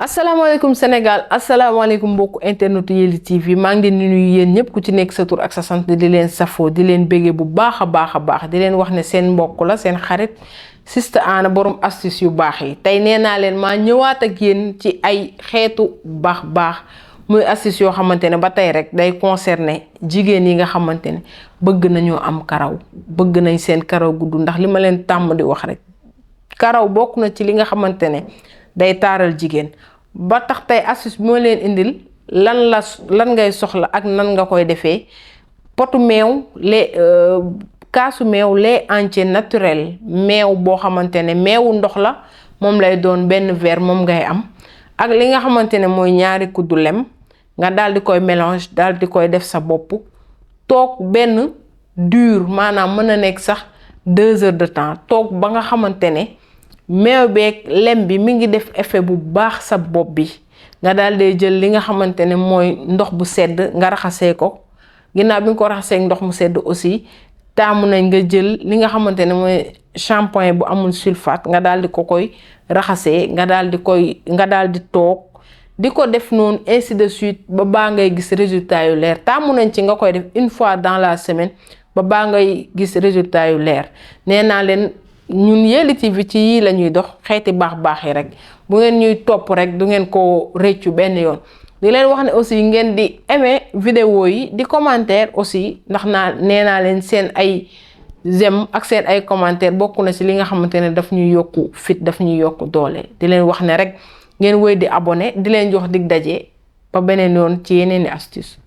asalaamaaleykum Sénégal asalaamaaleykum mbokku internet Yelli TV maa ngi leen di nuyu yéen ñëpp ku ci nekk sa tur ak sa sant di leen safoo di leen béggee bu baax a baax di leen wax ne seen mbokk la seen xarit Sister Anna borom astuce yu baax yi tey nee naa leen maa ñëwaat ak yéen ci ay xeetu baax muy astuce yoo xamante ne ba tey rek day concerner jigéen yi nga xamante ne bëgg nañoo am karaw bëgg nañ seen karaw gudd ndax li ma leen tàmm di wax rek karaw bokk na ci li nga xamante ne day taaral jigéen. ba tax tey astuce bi ma leen indil lan ngay soxla ak nan nga koy defee potu meew kaasu meew lait entier naturel meew boo xamante ne meewu ndox la moom lay doon benn verre moom ngay am ak li nga xamante ne mooy ñaari kuddu lem nga daal di koy mélange daal di koy def sa bopp toog benn dur maanaam mën na nekk sax 2 heures de temps toog ba nga xamante ne meew beeg lem bi mi ngi def effet bu baax sa bopp bi nga daal di jël li nga xamante ne mooy ndox bu sedd nga raxasee ko ginnaaw bi nga ko raxasee ndox mu sedd aussi taamu nañ nga jël li nga xamante ne mooy shampoing bu amul sulfate nga daal di ko koy raxasee nga daal di toog di ko def noonu ainsi de suite ba baa ngay gis résultat yu leer taamu nañ ci nga koy def une fois dans la semaine ba baa ngay gis résultat yu leer nee naa leen ñun Yelli TV ci yii la ñuy dox xeeti baax yi rek bu ngeen ñuy topp rek du ngeen ko réccu benn yoon di leen wax ne aussi ngeen di aimer vidéo yi di commentaire aussi ndax nee naa leen seen ay j'aime ak seen ay commentaire bokk na ci li nga xamante ne daf ñuy yokku fit daf ñuy yokku doole di leen wax ne rek ngeen wéy di abonné di leen jox dig daje ba beneen yoon ci yeneen i astuce